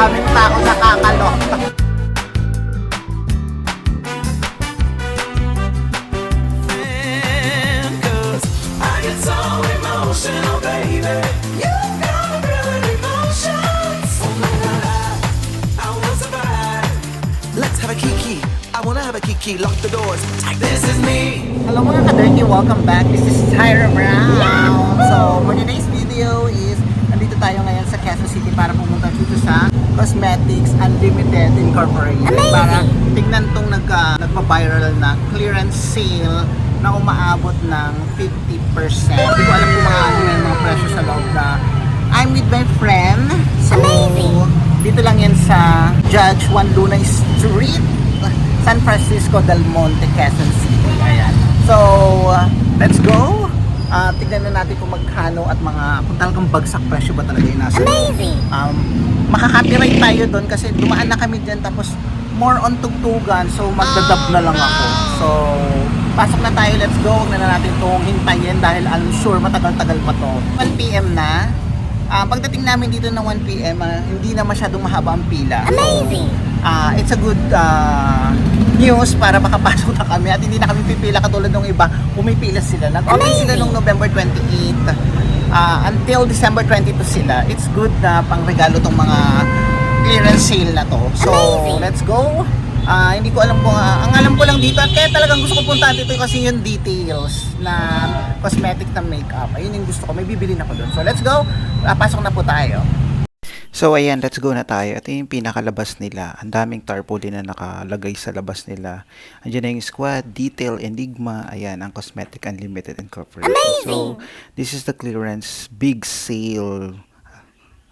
daming tao sa kakalo. Emotional, baby. You got good emotions. Oh my God, I want survive. Let's have a kiki. I wanna have a kiki. Lock the doors. This is me. Hello mga ka-dirty, welcome back. This is Tyra Brown. So for today's video is nandito tayo ngayon sa Quezon City para pumunta dito sa Cosmetics Unlimited Incorporated. Para tignan tong nagpa-viral na clearance sale na umaabot ng 50%. Hindi ko alam kung ano yung mga presyo sa loob na. I'm with my friend. So, dito lang yan sa Judge Juan Luna Street, San Francisco del Monte, Quezon City. Ayan. So, let's go. Tignan na natin kung magkano at kung talagang bagsak presyo ba talaga yung nasa. Makaka-copyright tayo doon kasi dumaan na kami dyan tapos more on tugtugan, so magdadab na lang ako. So, pasok na tayo, let's go. Huwag na natin itong hintayin dahil I'm sure matagal-tagal pa to. 1 PM na. Pagdating namin dito ng 1 PM, hindi na masyadong mahaba ang pila. Amazing! So, it's a good news para makapasok na kami at hindi na kami pipila katulad ng iba. Pumipila sila. Nag-open sila noong November 28 until December 22 sila. It's good na pang regalo tong mga clearance sale na to. So, let's go. Hindi ko alam kung ang alam ko lang dito at kaya talagang gusto ko puntahan dito kasi yung details na cosmetic na makeup. Ayun yung gusto ko. May bibili na ko doon. So, let's go. Pasok na po tayo. So, ayan, let's go na tayo. Ito yung pinakalabas nila. Ang daming tarpaulin na nakalagay sa labas nila. Andiyan na yung Squad, Detail, Enigma. Ayan, ang Cosmetic Unlimited Incorporated. So, this is the clearance big sale.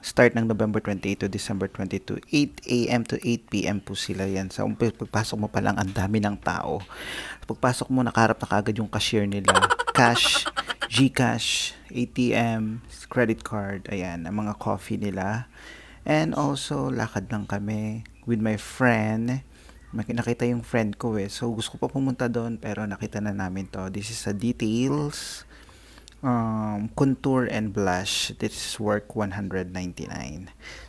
Start ng November 28 to December 22, 8 AM to 8 PM po sila yan. So, pagpasok mo pa lang, ang dami ng tao. Pagpasok mo, nakaharap na kaagad yung cashier nila. Cash, GCash, ATM, credit card, ayan, ang mga coffee nila. And also, lakad lang kami with my friend. Nakita yung friend ko So, gusto ko pa pumunta doon, pero nakita na namin to. This is a Details. Contour and blush. This is work 199.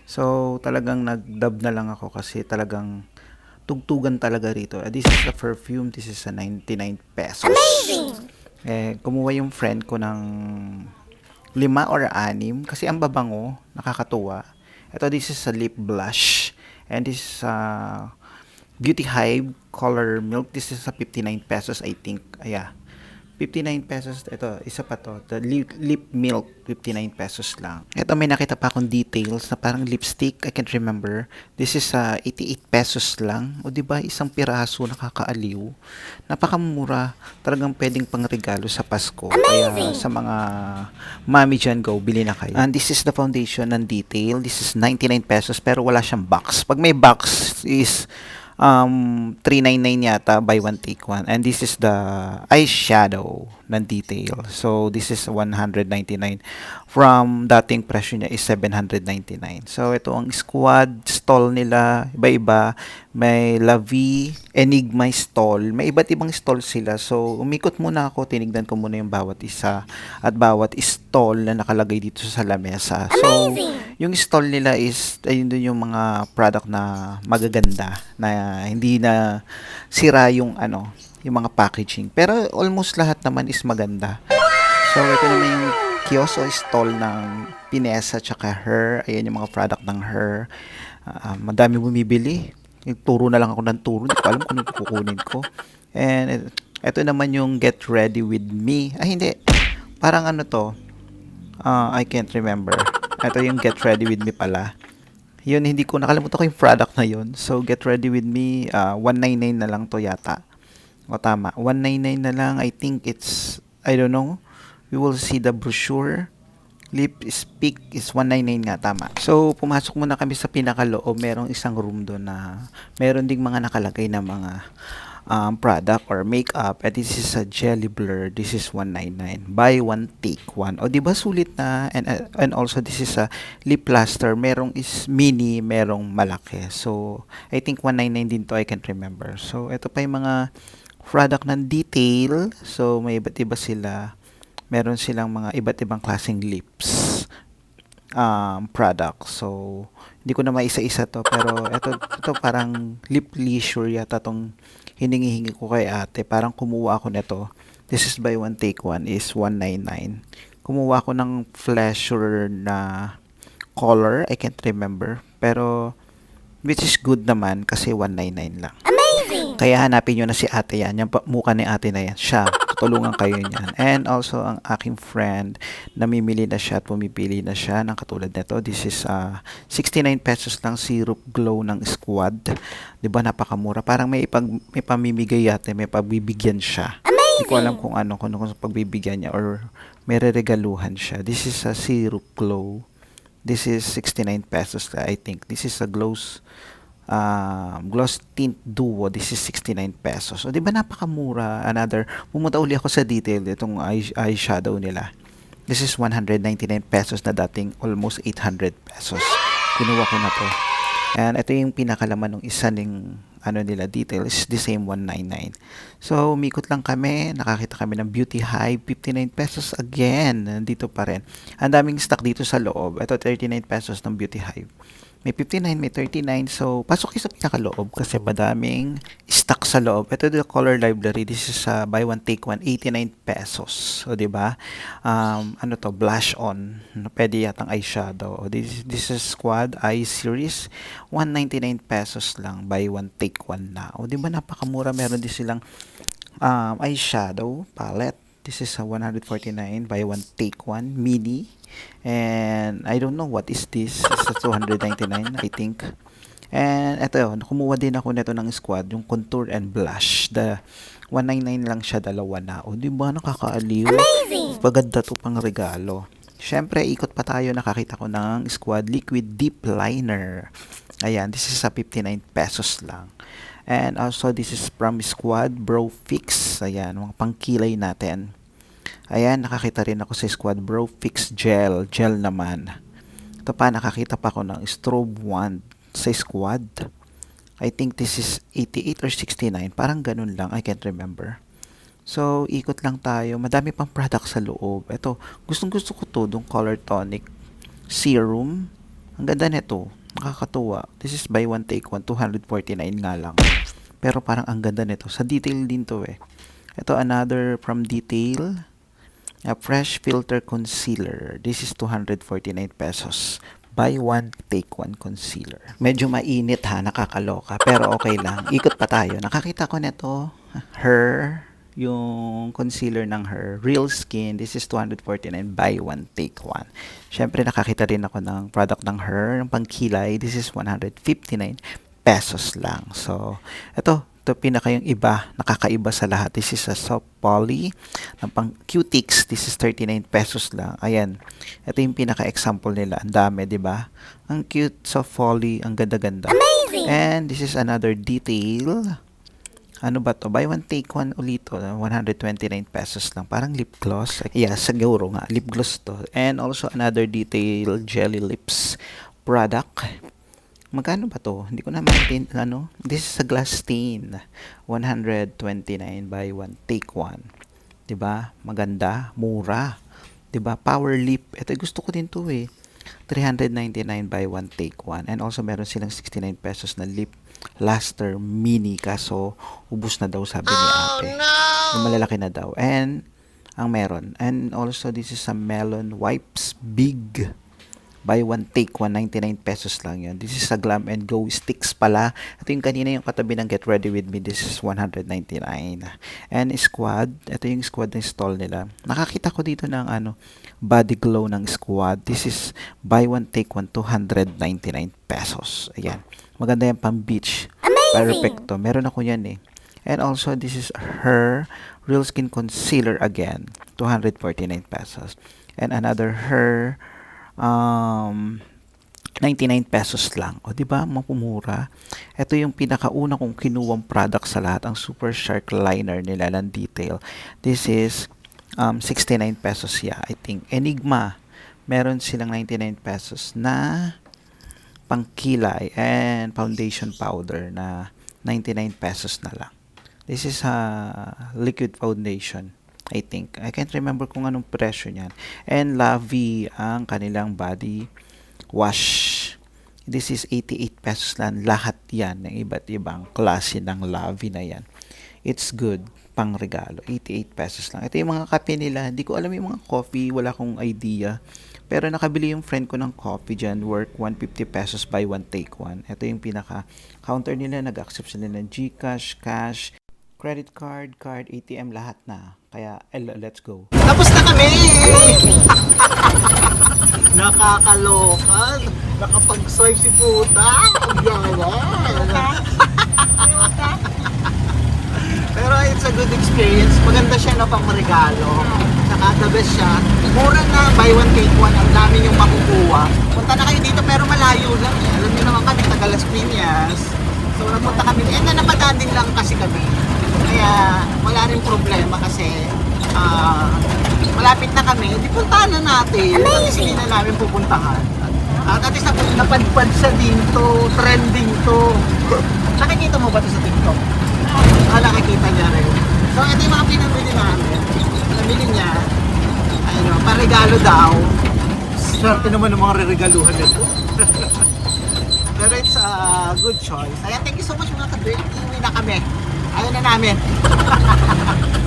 So talagang nagdab na lang ako kasi talagang tugtugan talaga rito. This is the perfume. This is a 99 pesos. Amazing! Kumuha yung friend ko ng 5 or 6 kasi ang babango, nakakatuwa. Ito, this is a lip blush and this is Beauty Hive Color Milk. This is a 59 pesos I think. 59 pesos. Ito, isa pa to. The lip milk, 59 pesos lang. Ito, may nakita pa akong details na parang lipstick. I can't remember. This is 88 pesos lang. O diba, isang piraso, nakakaaliw. Napakamura. Talagang pwedeng pang regalo sa Pasko. Amazing! Kaya sa mga mami dyan, go, bili na kayo. And this is the foundation ng Detail. This is 99 pesos pero wala siyang box. Pag may box is 399 yata, buy one take one. And this is the eyeshadow ng Detail. So this is 199 from dating presyo niya is 799. So ito ang Squad stall nila, iba-iba. May La Vie, Enigma stall. May iba't ibang stall sila. So umikot muna ako, tinignan ko muna yung bawat isa at bawat stall na nakalagay dito sa lamesa. So yung stall nila is ayun dun yung mga product na magaganda na hindi na sira yung yung mga packaging. Pero almost lahat naman is maganda. So ito naman yung kiosk o stall ng Pinesa tsaka Her. Ayan yung mga product ng Her. Madami bumibili. Turo na lang ako ng turo. Hindi ko alam kung ano kukunin ko. And ito naman yung Get Ready With Me. Hindi. Parang to. I can't remember. Ito yung Get Ready With Me pala. Yun, hindi ko nakalimutan ko yung product na yun. So, Get Ready With Me, 199 na lang to yata. O tama, 199 na lang. I think it's, I don't know. We will see the brochure. Lip Speak is 199 nga, tama. So, pumasok muna kami sa pinakaloob. Merong isang room doon na meron ding mga nakalagay na mga product or makeup. At this is a Jelly Blur. This is 199. Buy one, take one. O, diba sulit na? And also, this is a lip plaster. Merong is mini, merong malaki. So, I think 199 din to. I can't remember. So, ito pa yung mga product ng Detail. So, may iba't iba sila. Meron silang mga iba't ibang klaseng lips. product. So, hindi ko na maisa-isa to, pero ito parang lip leisure yata tong hiningi ko kay ate. Parang kumuha ako nito. This is buy one take one is 199. Kumuha ako ng Flesure na color, I can't remember, pero which is good naman kasi 199 lang. Kaya hanapin nyo na si ate yan. Yung mukha ni ate na yan. Siya. Tutulungan kayo niyan. And also, ang aking friend, namimili na siya at pumipili na siya ng katulad nito. This is 69 pesos lang syrup glow ng Squad. Diba napakamura. Parang may pamimigay yate. May pagbibigyan siya. Hindi ko alam kung kung pagbibigyan niya or may regaluhan siya. This is a syrup glow. This is 69 pesos I think. This is a gloss tint duo. This is 69 pesos. O, di ba napakamura? Pumunta uli ako sa detail itong eyeshadow nila. This is 199 pesos na dating almost 800 pesos. Kinuha ko na to. And ito yung pinakalaman ng isa ng nila detail is the same 199. So, umikot lang kami. Nakakita kami ng Beauty Hive. 59 pesos again. Nandito pa rin. Ang daming stock dito sa loob. Ito, 39 pesos ng Beauty Hive. May 59, may 39. So, pasok kayo sa pinakaloob kasi madaming stock sa loob. Ito the color library. This is buy one take one, 89 pesos. O, diba? Blush on. Pwede yatang eyeshadow. This is Squad Eye Series. 199 pesos lang. Buy one take one na. O, diba? Napakamura. Meron din silang eyeshadow palette. This is 149. Buy one take one. Mini. And I don't know what is this. It's 299 I think. And eto, kumuha din ako nito ng Squad, yung contour and blush. The 199 lang siya, dalawa na. O, di ba nakakaaliw? Amazing! Paganda to pang regalo. Syempre, ikot pa tayo. Nakakita ko ng Squad Liquid Deep Liner. Ayan, this is 59 pesos lang. And also, this is from Squad Brow Fix. Ayan, mga pangkilay natin. Ayan, nakakita rin ako sa Squad Brow Fix Gel. Gel naman. Ito pa, nakakita pa ako ng Strobe Wand sa Squad. I think this is 88 or 69. Parang ganun lang. I can't remember. So, ikot lang tayo. Madami pang product sa loob. Ito, gustong-gusto ko to. Yung Color Tonic Serum. Ang ganda nito. Nakakatuwa. This is buy one take one. 249 nga lang. Pero parang ang ganda nito. Sa detail din to eh. Ito, another from detail. A fresh filter concealer. This is 249 pesos. Buy one, take one concealer. Medyo mainit ha, nakakaloka. Pero okay lang. Ikot pa tayo. Nakakita ko nito. Her. Yung concealer ng Her. Real Skin. This is 249. Buy one, take one. Syempre nakakita rin ako ng product ng Her. Ng pangkilay. This is 159 pesos lang. So, ito pinaka yung iba, nakakaiba sa lahat. This is a soft poly ng pang Cutix. This is 39 pesos lang. Ayan. Ito yung pinaka-example nila. Ang dami, di ba? Ang cute, soft poly, ang ganda-ganda. Amazing! And this is another detail. Ano ba to? Buy one, take one ulit. 129 pesos lang. Parang lip gloss. Yeah, siguro nga. Lip gloss to. And also another detail, Jelly Lips product. Magkano ba to? Hindi ko na maintain. This is a glass stain. 129 buy one, take one. 'Di ba? Maganda, mura. 'Di ba? Power lip. Ito gusto ko din to eh. 399 buy one, take one. And also meron silang 69 pesos na lip laster mini kaso ubos na daw sabi ni ate. Yung malalaki na daw. And ang meron. And also this is a melon wipes big. Buy one, take one, 99 pesos lang yun. This is a Glam and Go sticks pala. Ito yung kanina yung katabi ng Get Ready With Me. This is 199. And Squad, ito yung Squad na stall nila. Nakakita ko dito ng body glow ng Squad. This is buy one, take one, 299 pesos. Ayan. Maganda yung pang beach. Perfecto. Meron ako yan eh. And also, this is Her Real Skin Concealer again. 249 pesos. And another Her 99 pesos lang. O, di ba? Mapumura. Ito yung pinakauna kong kinuwang product sa lahat. Ang Super Shark Liner nila ng detail. This is 69 pesos I think. Enigma. Meron silang 99 pesos na pangkilay and foundation powder na 99 pesos na lang. This is a liquid foundation. I think. I can't remember kung anong presyo niyan. And Lavi ang kanilang body wash. This is 88 pesos lang. Lahat yan ng iba't ibang klase ng Lavi na yan. It's good pang regalo. 88 pesos lang. Ito yung mga kape nila. Hindi ko alam yung mga coffee. Wala akong idea. Pero nakabili yung friend ko ng coffee dyan. Worth 150 pesos buy one take one. Ito yung pinaka counter nila. Nag-accept sila ng GCash, cash, credit card, ATM, lahat na. Kaya, let's go. Tapos na kami! Nakakaloka. Nakapag-swipe si puta. Ang yawa. Pero it's a good experience. Maganda siya na pang regalo. Saka the best siya. Mura na, buy one take one. Ang dami yung makukuha. Punta na kayo dito pero malayo lang. Alam niyo naman kami, taga Las Piñas. So napunta kami. And na napadaan din lang kasi kami. Kaya wala rin problema kasi malapit na kami. Di puntahan na natin. At least hindi na namin pupuntahan. At least napadpad siya dito. Trending to. Nakikita mo ba ito sa TikTok? Nakikita niya rin. So ito yung mga pinamili namin. Nabili niya. Ayun, parregalo daw. Swerte naman ng mga reregaluhan nito. Pero it's a good choice. Ayan, thank you so much mga kabit. Iuwi na kami. Ayaw na namin.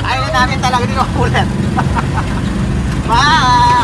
Ayaw na namin talaga din ako ulit. Bye!